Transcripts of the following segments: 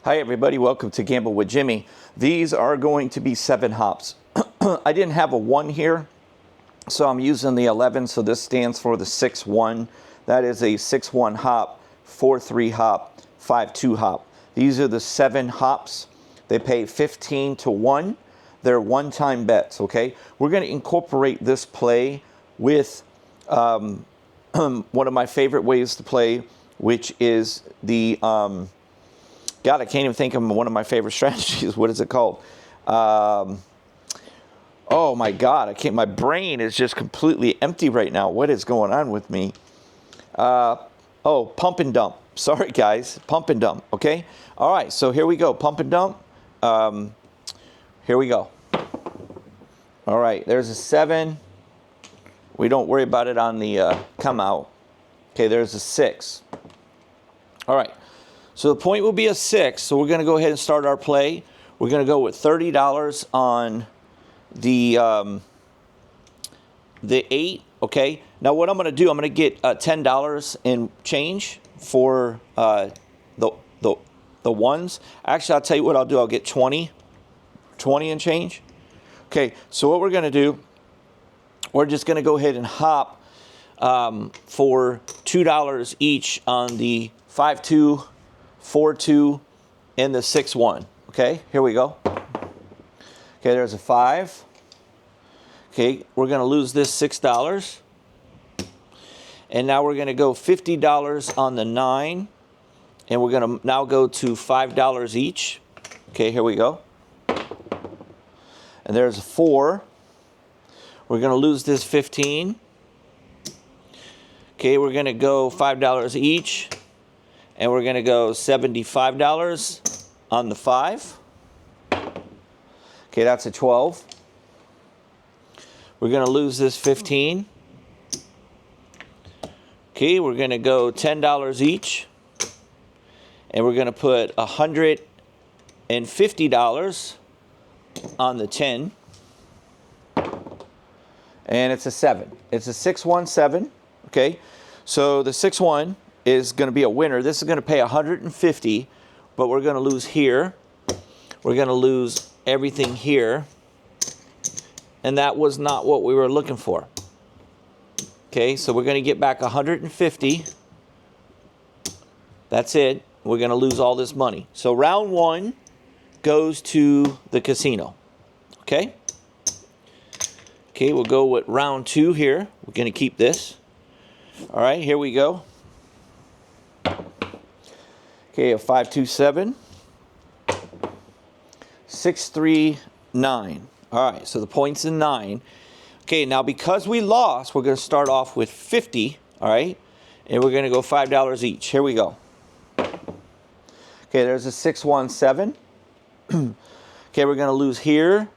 Hi everybody, welcome to Gamble with Jimmy. These are going to be 7 hops. I didn't have a 1 here, so I'm using the 11, so this stands for the 6-1. That is a 6-1 hop, 4-3 hop, 5-2 hop. These are the 7 hops. They pay 15 to 1. They're one-time bets, okay? We're going to incorporate this play with one of my favorite ways to play, which is the... God, I can't even think of one of my favorite strategies. What is it called? Oh my God, my brain is just completely empty right now. What is going on with me? Pump and dump. Sorry, guys. Pump and dump, okay? All right, so here we go. Pump and dump. Here we go. All right, there's a 7. We don't worry about it on the come out. Okay, there's a 6. All right. So the point will be a 6, so we're going to go ahead and start our play. We're going to go with $30 on the 8, okay? Now what I'm going to do, I'm going to get $10 in change for the ones. Actually, I'll tell you what I'll do. I'll get 20 in change. Okay, so what we're going to do, we're just going to go ahead and hop for $2 each on the 5-2, 4-2, and the 6-1. Okay, here we go. Okay, there's a 5. Okay, we're going to lose this $6. And now we're going to go $50 on the 9. And we're going to now go to $5 each. Okay, here we go. And there's a 4. We're going to lose this 15. Okay, we're going to go $5 each. And we're going to go $75 on the 5. Okay, that's a 12. We're going to lose this 15. Okay, we're going to go $10 each. And we're going to put $150 on the 10. And it's a 7. It's a 6-1-7. Okay, so the 6-1 is going to be a winner. This is going to pay $150, but we're going to lose here. We're going to lose everything here. And that was not what we were looking for. Okay, so we're going to get back $150. That's it. We're going to lose all this money. So round 1 goes to the casino. Okay? Okay, we'll go with round 2 here. We're going to keep this. All right, here we go. Okay, a 5-2-7, 6-3-9. All right, so the point's in 9. Okay, now because we lost, we're going to start off with 50. All right, and we're going to go $5 each. Here we go. Okay, there's a 6-1-7. Okay, we're going to lose here,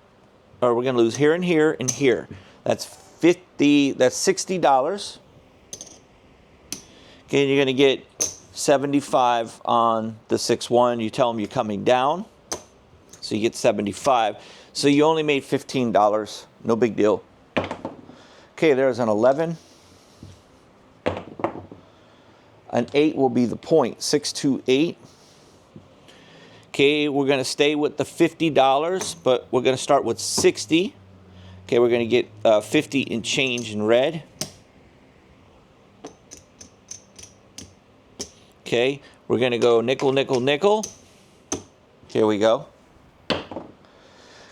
or we're going to lose here and here and here. That's 50. That's $60. Okay, and you're going to get 75 on the 6-1. You tell them you're coming down, so you get 75. So you only made $15. No big deal. Okay, there's an 11. An 8 will be the point. 6-2-8. Okay, we're going to stay with the $50, but we're going to start with 60. Okay, we're going to get 50 in change in red. Okay, we're going to go nickel, nickel, nickel. Here we go.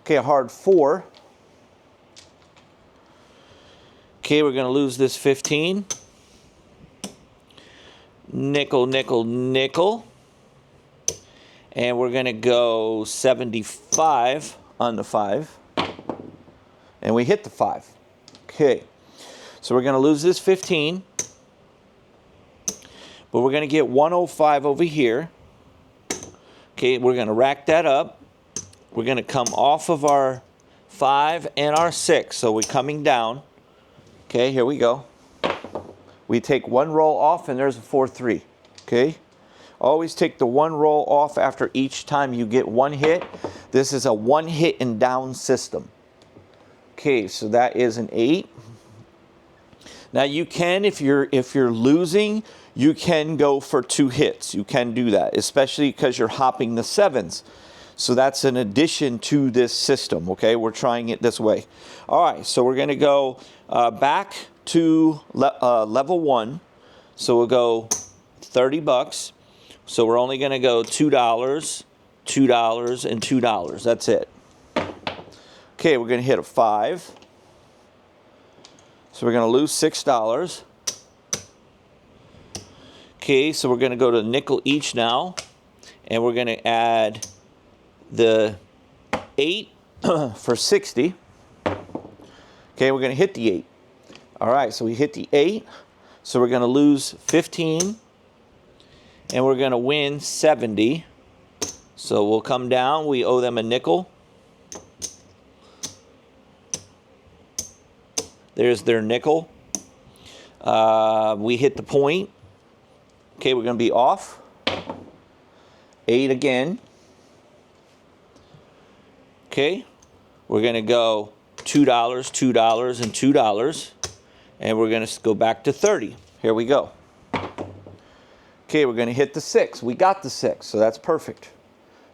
Okay, a hard 4. Okay, we're going to lose this 15. Nickel, nickel, nickel. And we're going to go 75 on the 5. And we hit the 5. Okay, so we're going to lose this 15. But we're going to get 105 over here. Okay, we're going to rack that up. We're going to come off of our 5 and our 6. So we're coming down. Okay, here we go. We take one roll off, and there's a 4-3. Okay, always take the one roll off after each time you get one hit. This is a one hit and down system. Okay, so that is an 8. Now you can, if you're losing, you can go for 2 hits. You can do that, especially because you're hopping the 7s. So that's an addition to this system, okay? We're trying it this way. All right, so we're going to go back to level 1. So we'll go $30. So we're only going to go $2, $2, and $2. That's it. Okay, we're going to hit a 5. So we're going to lose $6. Okay, so we're going to go to nickel each now. And we're going to add the 8 for 60. Okay, we're going to hit the 8. All right, so we hit the 8. So we're going to lose 15. And we're going to win 70. So we'll come down. We owe them a nickel. There's their nickel. We hit the point. Okay, we're going to be off. 8 again. Okay, we're going to go $2, $2, and $2. And we're going to go back to 30. Here we go. Okay, we're going to hit the 6. We got the 6, so that's perfect.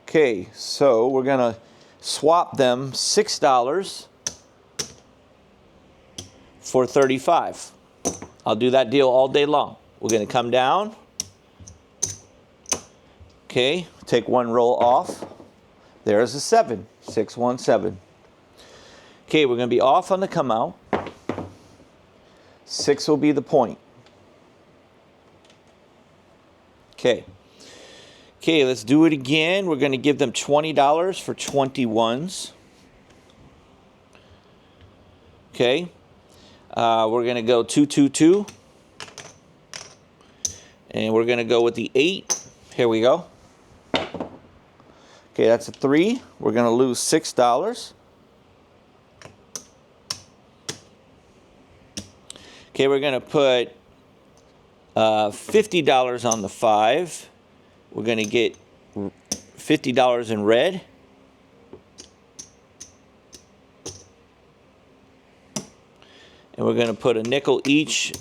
Okay, so we're going to swap them $6 for 35. I'll do that deal all day long. We're going to come down. Okay, take one roll off. There's a 7, 6, 1, 7. Okay, we're going to be off on the come out. 6 will be the point. Okay. Okay, let's do it again. We're going to give them $20 for 21s. Okay. We're going to go 2, 2, 2. And we're going to go with the 8. Here we go. Okay, that's a 3. We're going to lose $6. Okay, we're going to put $50 on the 5. We're going to get $50 in red. And we're going to put a nickel each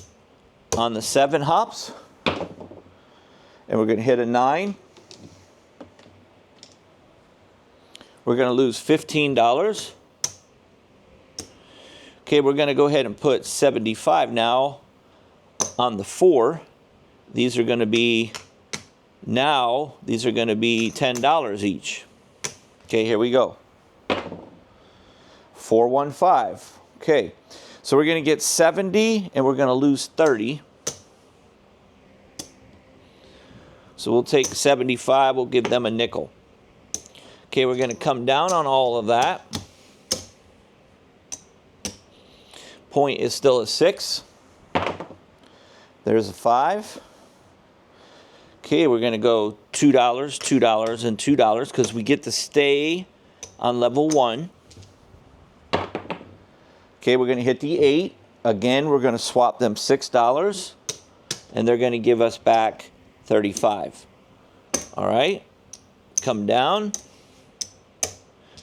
on the 7 hops. And we're going to hit a 9. We're going to lose $15. Okay, we're going to go ahead and put 75 now on the 4. These are going to be $10 each. Okay, here we go. 415. Okay, so we're going to get 70 and we're going to lose 30. So we'll take 75, we'll give them a nickel. Okay, we're going to come down on all of that. Point is still a 6. There's a 5. Okay, we're going to go $2, $2, and $2 because we get to stay on level 1. Okay, we're going to hit the 8. Again, we're going to swap them $6, and they're going to give us back 35. All right, come down.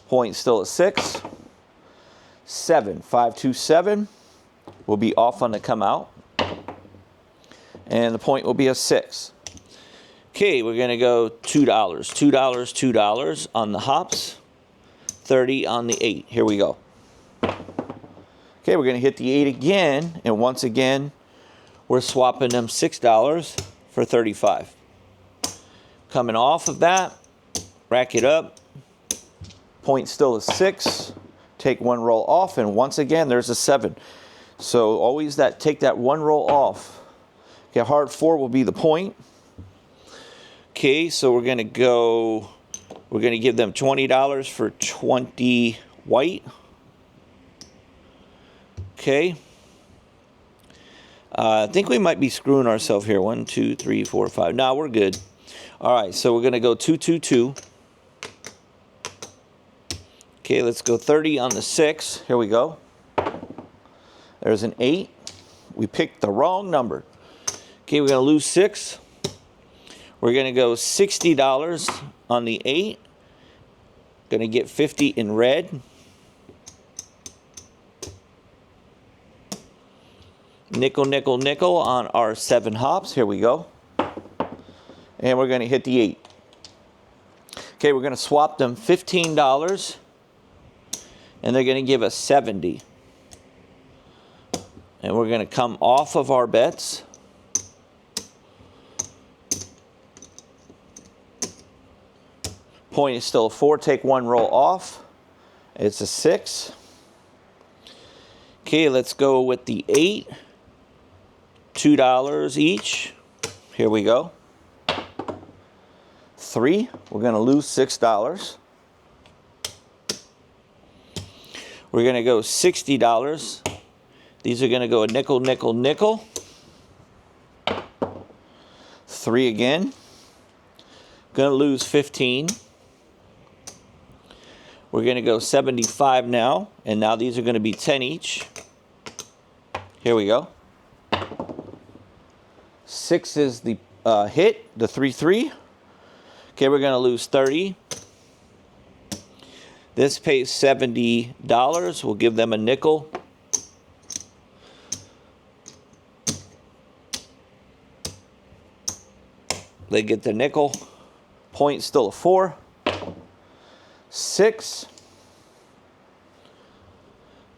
Point still at 6. 7, 5, 2, 7. Will be off on the come out. And the point will be a 6. Okay, we're going to go $2, $2, $2 on the hops. 30 on the 8. Here we go. Okay, we're going to hit the 8 again. And once again, we're swapping them $6 for 35. Coming off of that, rack it up. Point still is 6. Take one roll off, and once again, there's a 7. So always take that one roll off. Okay, hard 4 will be the point. Okay, so we're going to give them $20 for 20 white. Okay. I think we might be screwing ourselves here. 1, 2, 3, 4, 5. No, we're good. All right, so we're going to go 2, 2, 2. Okay, let's go 30 on the 6. Here we go. There's an 8. We picked the wrong number. Okay, we're going to lose 6. We're going to go $60 on the 8. Going to get 50 in red. nickel, nickel, nickel on our 7 hops. Here we go. And we're going to hit the 8. Okay, we're going to swap them $15, and they're going to give us 70. And we're going to come off of our bets. Point is still a 4. Take 1 roll off. It's a 6. Okay, let's go with the 8. $2 each. Here we go. 3. We're going to lose $6. We're going to go $60. These are going to go a nickel, nickel, nickel. 3 again. Going to lose 15. We're going to go 75 now. And now these are going to be 10 each. Here we go. 6 is the hit, the 3-3. Okay, we're going to lose 30. This pays $70. We'll give them a nickel. They get the nickel. Point still a 4. 6.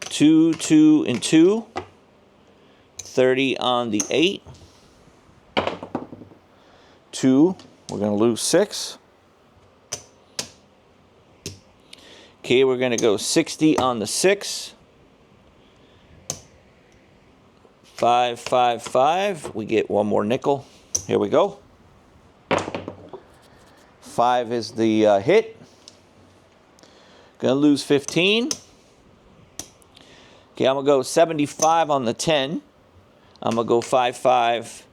2, 2, and 2. 30 on the 8. 2. We're going to lose 6. Okay, we're going to go 60 on the 6. 5, 5, 5. We get 1 more nickel. Here we go. 5 is the hit. Going to lose 15. Okay, I'm going to go 75 on the 10. I'm going to go 5, 5.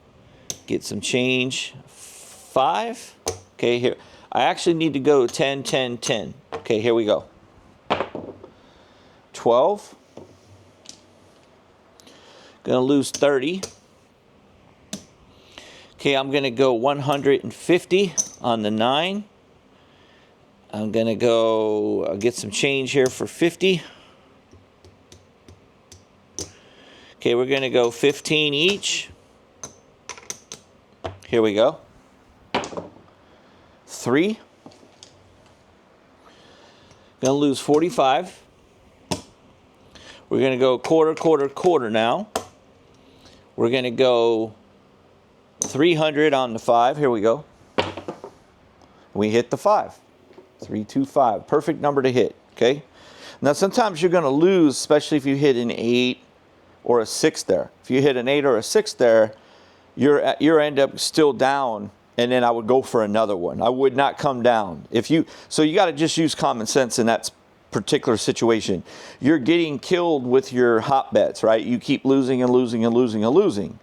Get some change. 5. Okay, here. I actually need to go 10, 10, 10. Okay, here we go. 12. Going to lose 30. Okay, I'm going to go 150 on the 9. I'm going to go get some change here for 50. Okay, we're going to go 15 each. Here we go. 3. Going to lose 45. We're going to go quarter, quarter, quarter now. We're going to go 300 on the 5. Here we go. We hit the 5. 3, 2, 5. Perfect number to hit. Okay. Now sometimes you're going to lose, especially if you hit an 8 or a 6 there. If you hit an 8 or a 6 there, you're end up still down, and then I would go for another one. I would not come down. So you got to just use common sense in that particular situation. You're getting killed with your hop bets, right? You keep losing and losing and losing and losing.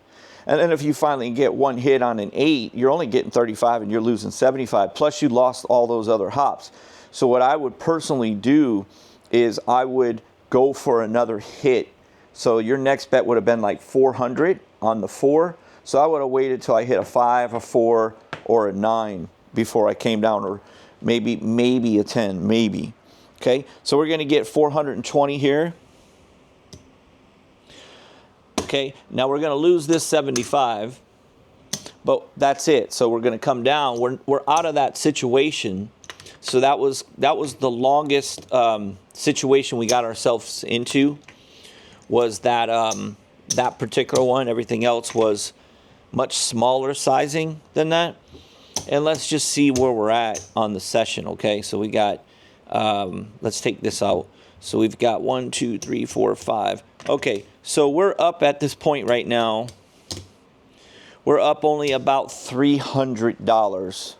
And then if you finally get one hit on an 8, you're only getting 35 and you're losing 75. Plus you lost all those other hops. So what I would personally do is I would go for another hit. So your next bet would have been like 400 on the 4. So I would have waited till I hit a 5, a 4, or a 9 before I came down, or maybe a 10, maybe. Okay, so we're going to get 420 here. Okay, now we're going to lose this 75, but that's it. So we're going to come down. We're out of that situation. So that was the longest situation we got ourselves into, was that that particular one. Everything else was much smaller sizing than that. And let's just see where we're at on the session. Okay, so we got let's take this out. So we've got 1, 2, 3, 4, 5. Okay, so we're up at this point right now. We're up only about $300.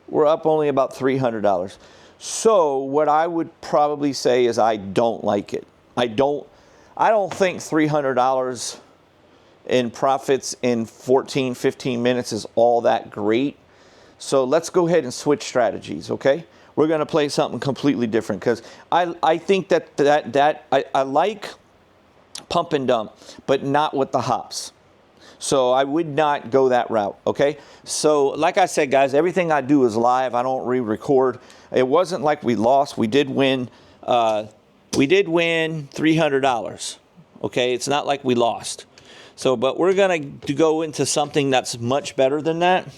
We're up only about $300. So what I would probably say is I don't like it. I don't think $300 in profits in 14, 15 minutes is all that great. So let's go ahead and switch strategies, okay? We're going to play something completely different, because I think that I like pump and dump, but not with the hops. So I would not go that route, okay? So like I said, guys, everything I do is live. I don't re-record. It wasn't like we lost. We did win. We did win $300, okay? It's not like we lost. So, but we're going to go into something that's much better than that.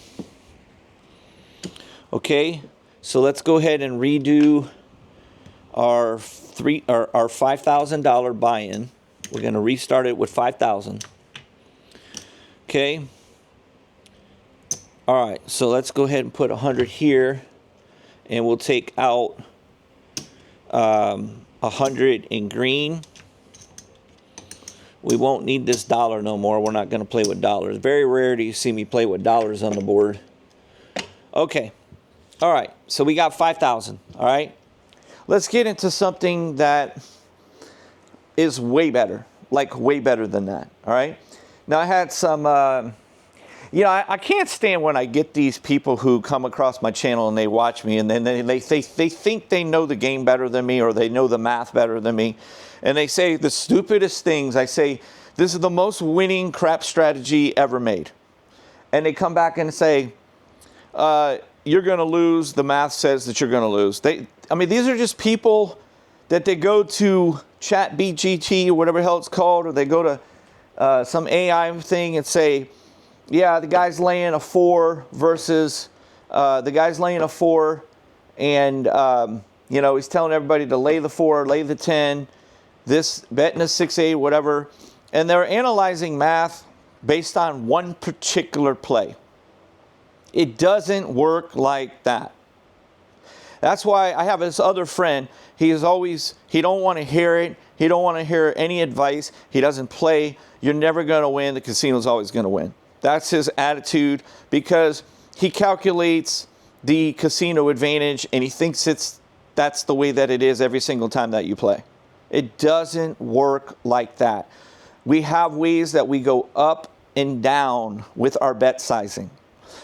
Okay, so let's go ahead and redo our $5,000 buy-in. We're going to restart it with 5,000. Okay. All right, so let's go ahead and put 100 here, and we'll take out 100 in green. We won't need this dollar no more. We're not going to play with dollars. Very rare do you see me play with dollars on the board. Okay. All right, so we got 5,000, all right? Let's get into something that is way better, like way better than that, all right? Now, I had some, you know, I can't stand when I get these people who come across my channel and they watch me, and then they think they know the game better than me, or they know the math better than me. And they say the stupidest things. I say, this is the most winning crap strategy ever made. And they come back and say, you're going to lose. The math says that you're going to lose. I mean, these are just people that they go to Chat BGT or whatever the hell it's called, or they go to some AI thing and say, yeah, the guy's laying a 4 versus the guy's laying a 4, and you know, he's telling everybody to lay the 4, lay the 10. This betting a 6-8, whatever, and they're analyzing math based on one particular play. It doesn't work like that. That's why I have this other friend. He don't want to hear it. He don't want to hear any advice. He doesn't play. You're never going to win. The casino's always going to win. That's his attitude, because he calculates the casino advantage and he thinks that's the way that it is every single time that you play. It doesn't work like that. We have ways that we go up and down with our bet sizing.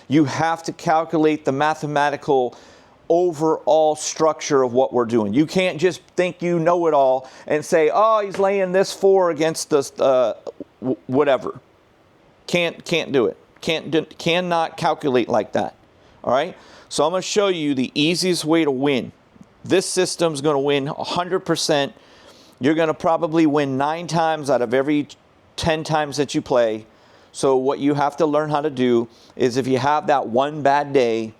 You have to calculate the mathematical overall structure of what we're doing. You can't just think you know it all and say, oh, he's laying this 4 against this whatever. Can't do it. Cannot calculate like that. All right? So I'm going to show you the easiest way to win. This system's going to win 100%. You're going to probably win 9 times out of every 10 times that you play. So what you have to learn how to do is, if you have that one bad day,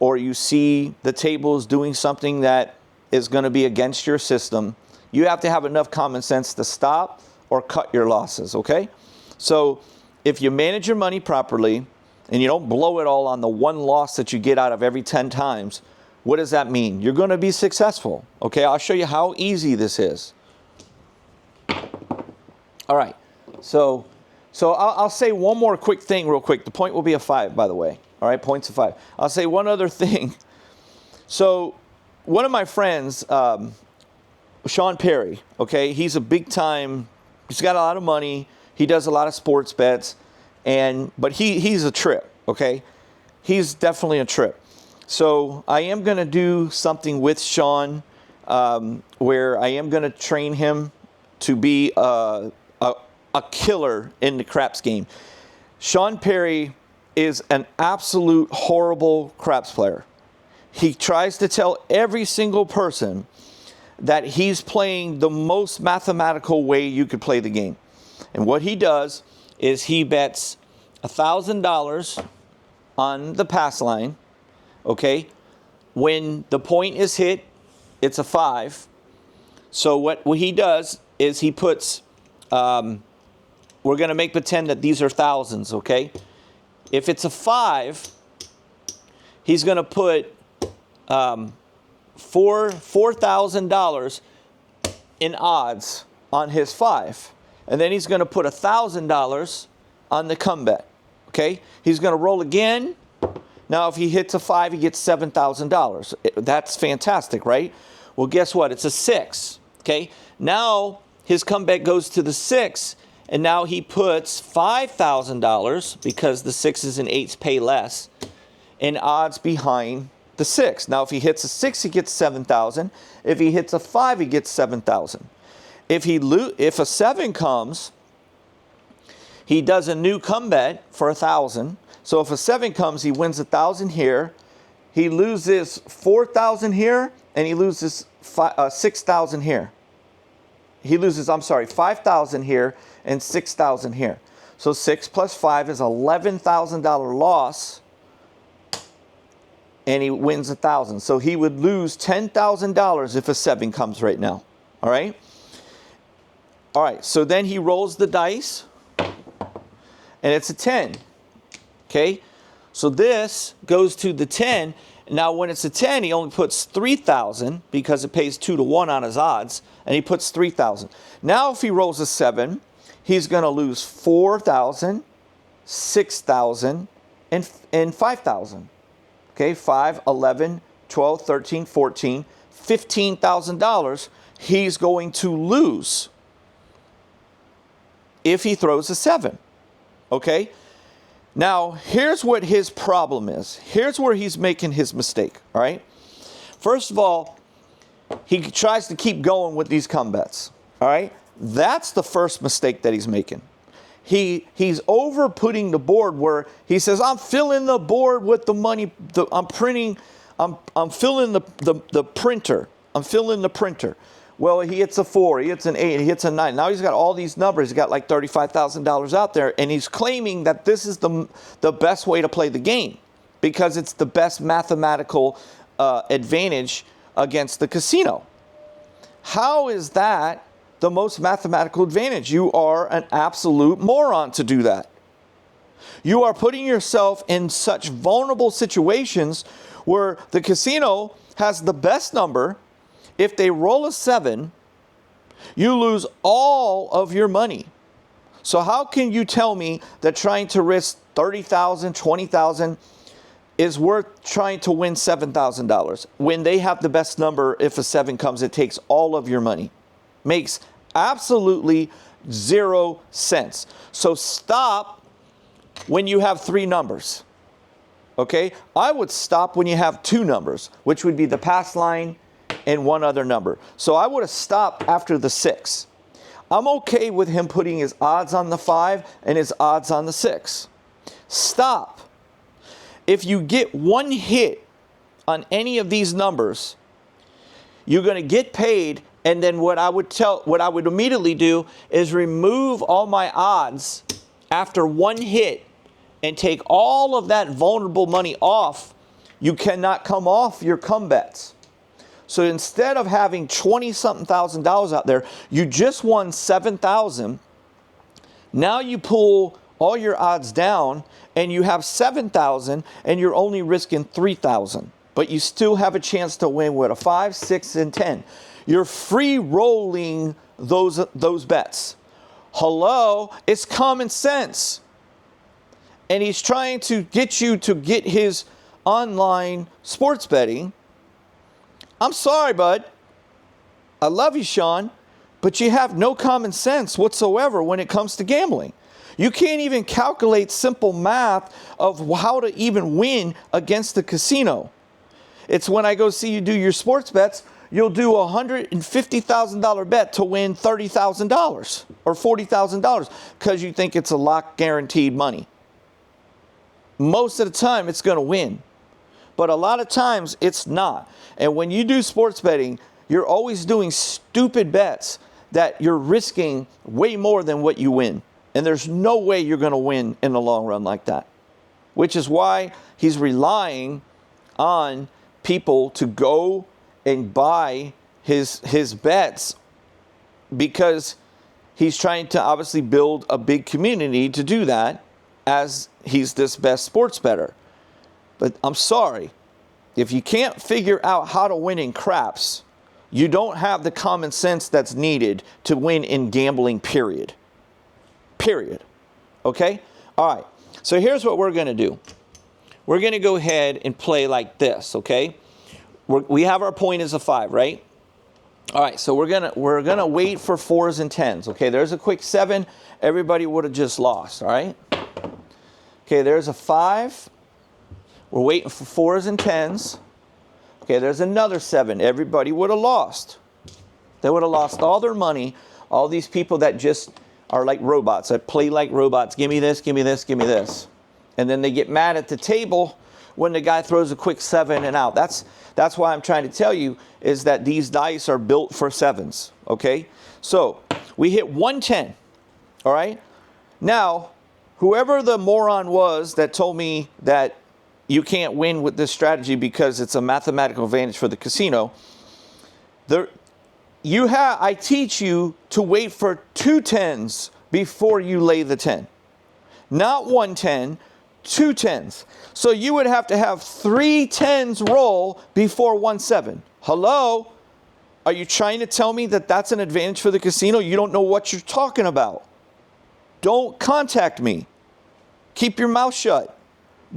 or you see the tables doing something that is going to be against your system, you have to have enough common sense to stop or cut your losses, okay? So if you manage your money properly and you don't blow it all on the one loss that you get out of every 10 times, what does that mean? You're going to be successful, okay? I'll show you how easy this is. All right, so I'll say one more quick thing real quick. The point will be a 5, by the way. All right, points of 5. I'll say one other thing. So one of my friends, Sean Perry, okay, he's a big time, he's got a lot of money. He does a lot of sports bets, but he's a trip, okay? He's definitely a trip. So I am going to do something with Sean where I am going to train him to be a killer in the craps game. Sean Perry is an absolute horrible craps player. He tries to tell every single person that he's playing the most mathematical way you could play the game. And what he does is he bets $1,000 on the pass line. Okay, when the point is hit, it's a 5. So what he does is he puts, we're going to make pretend that these are thousands, okay? If it's a 5, he's going to put $4,000 in odds on his 5. And then he's going to put $1,000 on the come bet, okay? He's going to roll again. Now, if he hits a 5, he gets $7,000. That's fantastic, right? Well, guess what? It's a 6, okay? Now, his comeback goes to the 6, and now he puts $5,000, because the 6s and 8s pay less, in odds behind the 6. Now, if he hits a 6, he gets $7,000. If he hits a 5, he gets $7,000. If a 7 comes, he does a new comeback for $1,000. So if a 7 comes, he wins $1,000 here. He loses $4,000 here, and he loses $6,000 here. He loses, $5,000 here and $6,000 here. So 6 plus 5 is $11,000 loss, and he wins 1,000. So he would lose $10,000 if a 7 comes right now. All right? All right, so then he rolls the dice, and it's a 10. Okay? So this goes to the 10. Now, when it's a 10, he only puts 3,000 because it pays 2 to 1 on his odds, and he puts 3,000. Now, if he rolls a 7, he's going to lose 4,000, 6,000, and 5,000. Okay, 5, 11, 12, 13, 14, $15,000 he's going to lose if he throws a 7. Okay? Now, here's what his problem is. Here's where he's making his mistake, all right? First of all, he tries to keep going with these come bets, all right? That's the first mistake that he's making. He's over putting the board where he says, I'm filling the board with the money, I'm filling the printer. I'm filling the printer. Well, he hits a 4, he hits an 8, he hits a 9. Now he's got all these numbers. He's got like $35,000 out there, and he's claiming that this is the best way to play the game because it's the best mathematical advantage against the casino. How is that the most mathematical advantage? You are an absolute moron to do that. You are putting yourself in such vulnerable situations where the casino has the best number. If they roll a 7, you lose all of your money. So how can you tell me that trying to risk $30,000, $20,000 is worth trying to win $7,000 when they have the best number? If a 7 comes, it takes all of your money. Makes absolutely 0 sense. So stop when you have 3 numbers. Okay? I would stop when you have 2 numbers, which would be the pass line and 1 other number. So I would have stopped after the 6. I'm okay with him putting his odds on the 5 and his odds on the 6. Stop. If you get 1 hit on any of these numbers, you're going to get paid, and then what I would immediately do is remove all my odds after 1 hit and take all of that vulnerable money off. You cannot come off your come bets. So instead of having $20-something thousand out there, you just won 7,000. Now you pull all your odds down and you have 7,000 and you're only risking 3,000. But you still have a chance to win with a 5, 6, and 10. You're free rolling those bets. Hello, it's common sense. And he's trying to get you to get his online sports betting. I'm sorry, bud. I love you, Sean, but you have no common sense whatsoever when it comes to gambling. You can't even calculate simple math of how to even win against the casino. It's when I go see you do your sports bets, you'll do a $150,000 bet to win $30,000 or $40,000 because you think it's a lock guaranteed money. Most of the time, it's going to win. But a lot of times, it's not. And when you do sports betting, you're always doing stupid bets that you're risking way more than what you win. And there's no way you're going to win in the long run like that. Which is why he's relying on people to go and buy his bets, because he's trying to obviously build a big community to do that, as he's this best sports bettor. But I'm sorry, if you can't figure out how to win in craps, you don't have the common sense that's needed to win in gambling, period. Period. Okay? All right. So here's what we're going to do. We're going to go ahead and play like this, okay? We have our point as a 5, right? All right, so we're gonna wait for 4s and 10s, okay? There's a quick 7. Everybody would have just lost, all right? Okay, there's a 5. We're waiting for 4s and 10s. Okay, there's another 7. Everybody would have lost. They would have lost all their money. All these people that just are like robots, that play like robots. Give me this, give me this, give me this. And then they get mad at the table when the guy throws a quick 7 and out. That's why I'm trying to tell you is that these dice are built for 7s, okay? So we hit 110, all right? Now, whoever the moron was that told me that you can't win with this strategy because it's a mathematical advantage for the casino, I teach you to wait for 2 10s before you lay the 10. Not 1 10, 2 10s. So you would have to have 3 10s roll before 1 7. Hello? Are you trying to tell me that that's an advantage for the casino? You don't know what you're talking about. Don't contact me. Keep your mouth shut.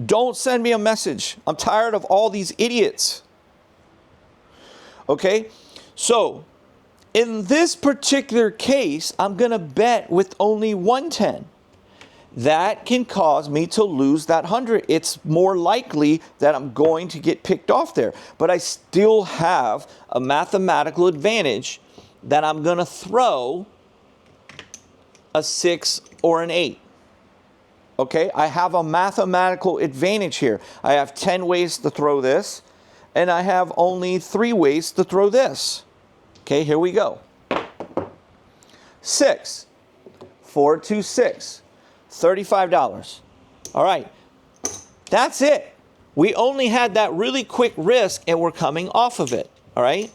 Don't send me a message. I'm tired of all these idiots. Okay? So, in this particular case, I'm going to bet with only 1 10. That can cause me to lose that 100. It's more likely that I'm going to get picked off there. But I still have a mathematical advantage that I'm going to throw a 6 or an 8. Okay? I have a mathematical advantage here. I have 10 ways to throw this, and I have only 3 ways to throw this. Okay, here we go. 6. 4, 2, 6. $35. All right, that's it. We only had that really quick risk and we're coming off of it. All right,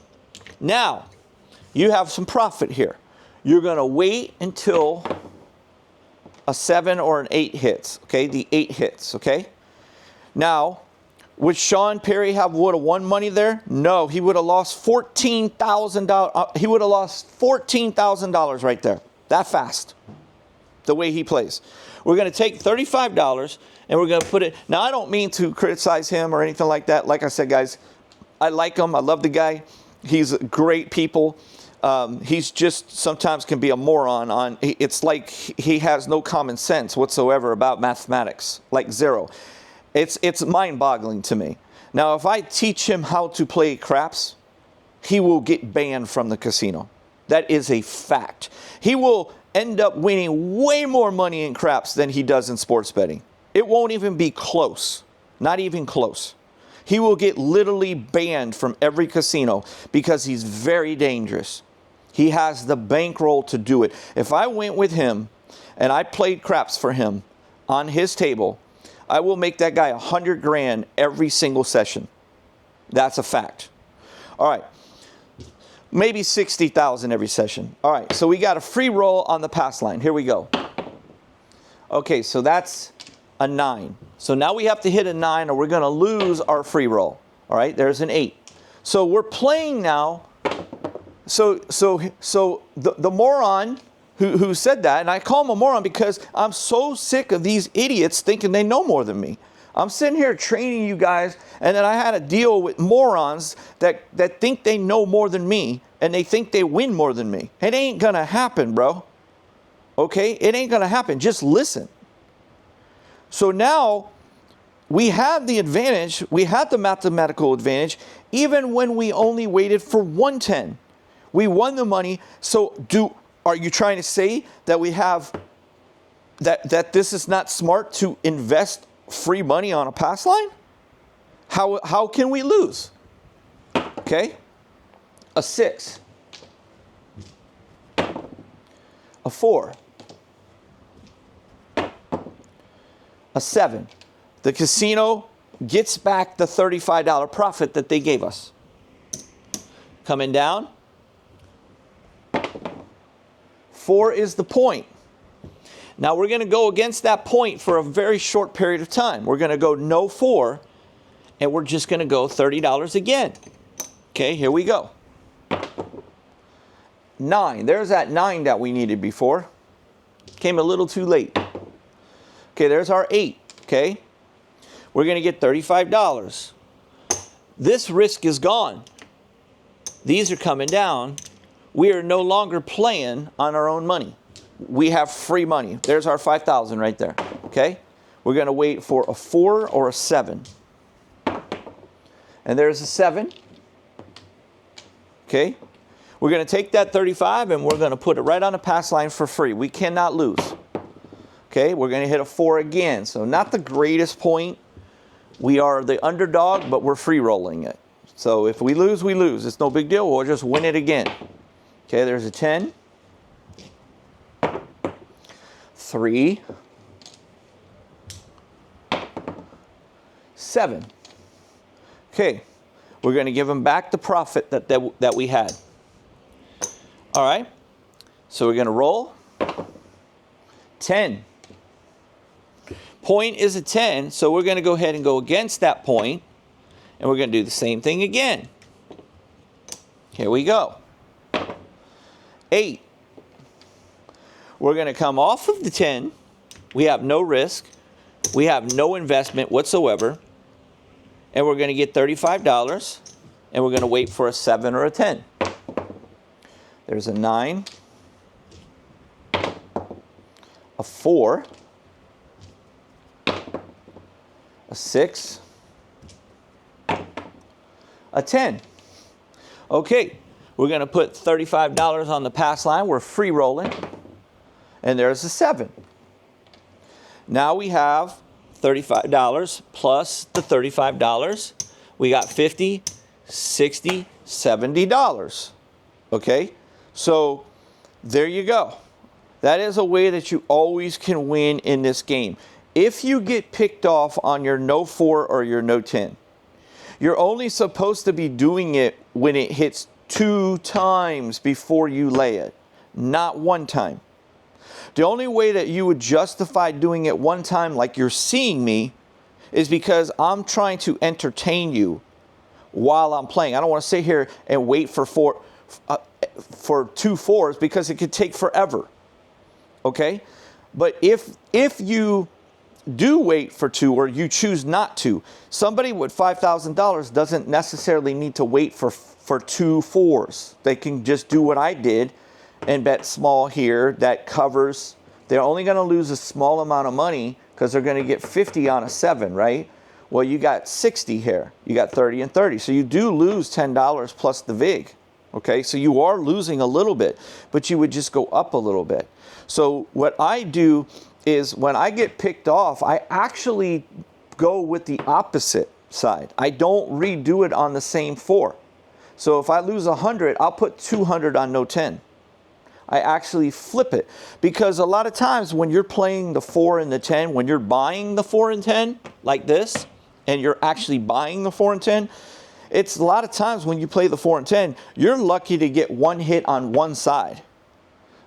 now you have some profit here. You're going to wait until a 7 or an 8 hits. Okay, the 8 hits. Okay, now would Sean Perry would have won money there? No, he would have lost $14,000. He would have lost $14,000 right there. That fast. The way he plays. We're going to take $35 and we're going to put it. Now, I don't mean to criticize him or anything like that. Like I said, guys, I like him. I love the guy. He's great people. He's just sometimes can be a moron. It's like he has no common sense whatsoever about mathematics, like zero. It's mind-boggling to me. Now, if I teach him how to play craps, he will get banned from the casino. That is a fact. He will end up winning way more money in craps than he does in sports betting. It won't even be close. Not even close. He will get literally banned from every casino because he's very dangerous. He has the bankroll to do it. If I went with him and I played craps for him on his table, I will make that guy $100,000 every single session. That's a fact. All right. Maybe 60,000 every session. All right, so we got a free roll on the pass line. Here we go. Okay, so that's a 9. So now we have to hit a 9 or we're going to lose our free roll. All right, there's an 8. So we're playing now. So the moron who said that, and I call him a moron because I'm so sick of these idiots thinking they know more than me. I'm sitting here training you guys, and then I had to deal with morons that think they know more than me, and they think they win more than me. It ain't going to happen, bro. Okay? It ain't going to happen. Just listen. So now we had the advantage. We had the mathematical advantage, even when we only waited for 1 10. We won the money. So are you trying to say that we have that this is not smart to invest free money on a pass line? How can we lose? Okay? A 6. A 4. A 7. The casino gets back the $35 profit that they gave us. Coming down. 4 is the point. Now we're going to go against that point for a very short period of time. We're going to go no 4, and we're just going to go $30 again. Okay, here we go. 9. There's that 9 that we needed before. Came a little too late. Okay, there's our 8. Okay, we're going to get $35. This risk is gone. These are coming down. We are no longer playing on our own money. We have free money. There's our 5,000 right there. Okay? We're going to wait for a 4 or a 7. And there's a 7. Okay? We're going to take that 35 and we're going to put it right on the pass line for free. We cannot lose. Okay? We're going to hit a 4 again. So not the greatest point. We are the underdog, but we're free rolling it. So if we lose, we lose. It's no big deal. We'll just win it again. Okay, there's a 10. 3, 7. Okay, we're going to give them back the profit that we had. All right, so we're going to roll. 10. Point is a 10, so we're going to go ahead and go against that point, and we're going to do the same thing again. Here we go. 8. We're going to come off of the 10. We have no risk. We have no investment whatsoever. And we're going to get $35, and we're going to wait for a 7 or a 10. There's a 9, a 4, a 6, a 10. Okay, we're going to put $35 on the pass line. We're free rolling. And there's a 7. Now we have $35 plus the $35. We got $50, $60, $70. Okay, so there you go. That is a way that you always can win in this game. If you get picked off on your no 4 or your no 10, you're only supposed to be doing it when it hits 2 times before you lay it, not 1 time. The only way that you would justify doing it 1 time like you're seeing me is because I'm trying to entertain you while I'm playing. I don't want to sit here and wait for 2 4s because it could take forever. Okay? But if you do wait for 2 or you choose not to, somebody with $5,000 doesn't necessarily need to wait for 2 4s. They can just do what I did and bet small here that covers. They're only going to lose a small amount of money because they're going to get 50 on a 7, right? Well, you got 60 here. You got 30 and 30. So you do lose $10 plus the VIG. Okay, so you are losing a little bit, but you would just go up a little bit. So what I do is when I get picked off, I actually go with the opposite side. I don't redo it on the same 4. So if I lose 100, I'll put 200 on no 10. I actually flip it because a lot of times when you're playing the 4 and the 10, when you're buying the 4 and 10 like this, and you're actually buying the 4 and 10, it's a lot of times when you play the 4 and 10, you're lucky to get 1 hit on one side.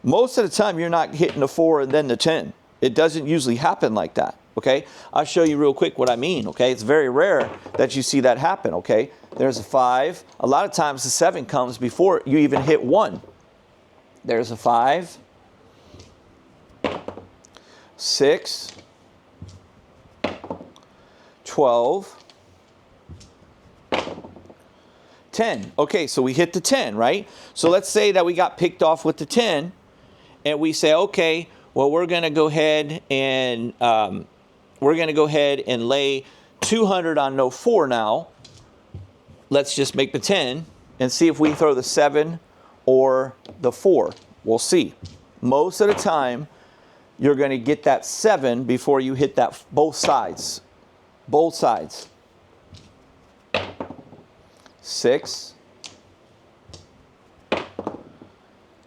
Most of the time, you're not hitting the 4 and then the 10. It doesn't usually happen like that, okay? I'll show you real quick what I mean, okay? It's very rare that you see that happen, okay? There's a 5. A lot of times the 7 comes before you even hit 1. There's a 5, 6, 12, 10. Okay, so we hit the 10, right? So let's say that we got picked off with the 10, and we say, okay, well, we're going to go ahead and lay 200 on no 4 now. Let's just make the 10 and see if we throw the 7 or the 4. We'll see. Most of the time, you're going to get that 7 before you hit that both sides. Both sides. 6,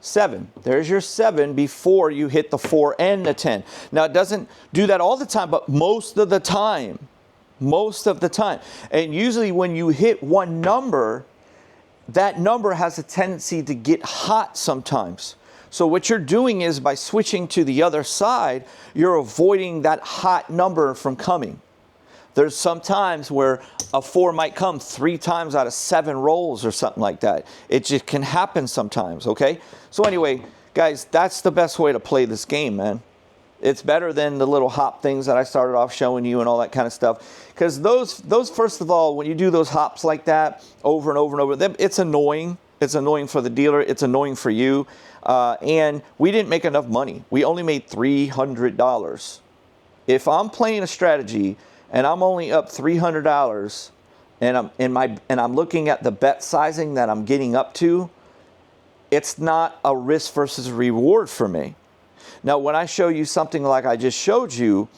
7. There's your 7 before you hit the 4 and the 10. Now, it doesn't do that all the time, but most of the time. Most of the time. And usually when you hit one number, that number has a tendency to get hot sometimes. So what you're doing is by switching to the other side, you're avoiding that hot number from coming. There's some times where a 4 might come 3 times out of 7 rolls or something like that. It just can happen sometimes, okay? So anyway, guys, that's the best way to play this game, man. It's better than the little hop things that I started off showing you and all that kind of stuff. Because those, first of all, when you do those hops like that over and over and over, it's annoying. It's annoying for the dealer. It's annoying for you. And we didn't make enough money. We only made $300. If I'm playing a strategy and I'm only up $300 and I'm looking at the bet sizing that I'm getting up to, it's not a risk versus reward for me. Now, when I show you something like I just showed you,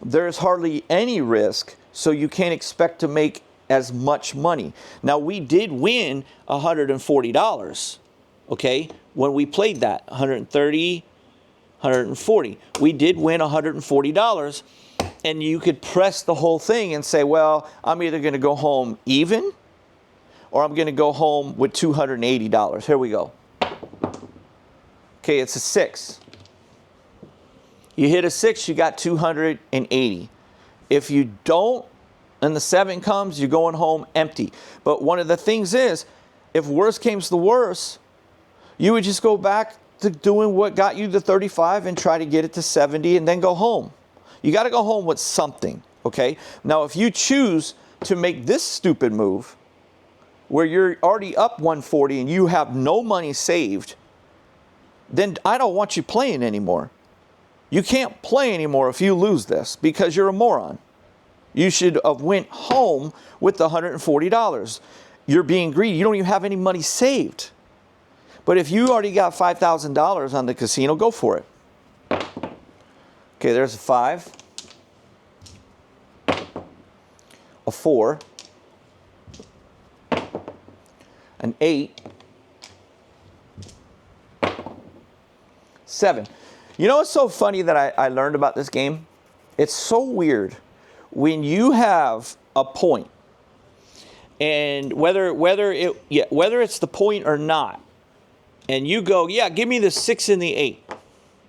there's hardly any risk, so you can't expect to make as much money. Now, we did win $140, okay, when we played that, $130, $140. We did win $140, And you could press the whole thing and say, well, I'm either going to go home even or I'm going to go home with $280. Here we go. Okay, it's a 6. You hit a 6, you got 280. If you don't, and the 7 comes, you're going home empty. But one of the things is, if worse comes to worse, you would just go back to doing what got you to 35 and try to get it to 70 and then go home. You got to go home with something, okay? Now, if you choose to make this stupid move, where you're already up 140 and you have no money saved, then I don't want you playing anymore. You can't play anymore if you lose this because you're a moron. You should have went home with the $140. You're being greedy. You don't even have any money saved. But if you already got $5,000 on the casino, go for it. Okay, there's a 5, a 4, an 8, 7. You know what's so funny that I learned about this game? It's so weird. When you have a point, and whether it's the point or not, and you go, yeah, give me the 6 and the 8.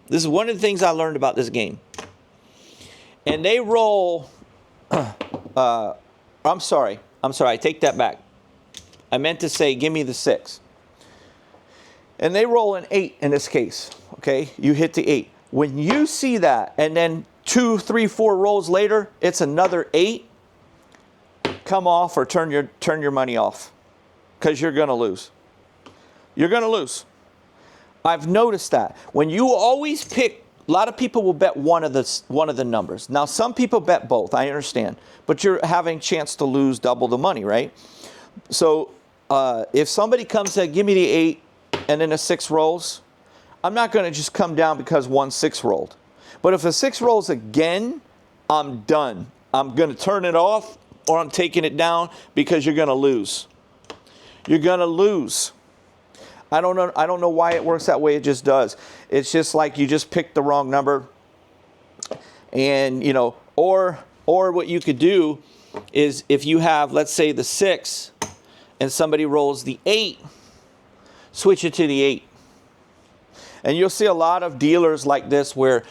This is one of the things I learned about this game. And they roll, I'm sorry, I take that back. I meant to say, give me the 6. And they roll an 8 in this case, okay? You hit the 8. When you see that, and then 2, 3, 4 rolls later, it's another 8, come off or turn your money off, because you're going to lose. You're going to lose. I've noticed that. When you always pick, a lot of people will bet one of the numbers. Now, some people bet both, I understand. But you're having a chance to lose double the money, right? So if somebody comes and give me the 8 and then a 6 rolls, I'm not going to just come down because 1 6 rolled. But if a 6 rolls again, I'm done. I'm going to turn it off or I'm taking it down because you're going to lose. You're going to lose. I don't know why it works that way. It just does. It's just like you just picked the wrong number. And, you know, or what you could do is if you have, let's say, the 6 and somebody rolls the 8, switch it to the 8. And you'll see a lot of dealers like this where,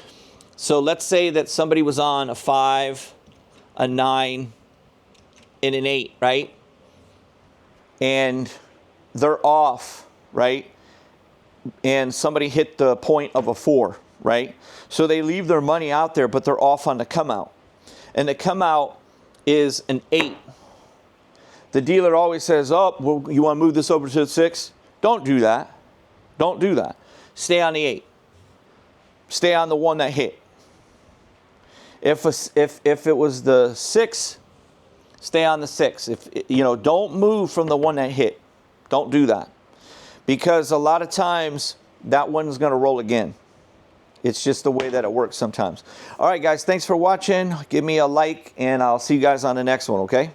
so let's say that somebody was on a 5, a 9, and an 8, right? And they're off, right? And somebody hit the point of a 4, right? So they leave their money out there, but they're off on the come out. And the come out is an 8. The dealer always says, oh, well, you want to move this over to the 6? Don't do that. Don't do that. Stay on the 8. Stay on the one that hit. If it was the 6, stay on the 6. Don't move from the one that hit. Don't do that. Because a lot of times that one's going to roll again. It's just the way that it works sometimes. All right, guys, thanks for watching. Give me a like, and I'll see you guys on the next one, okay?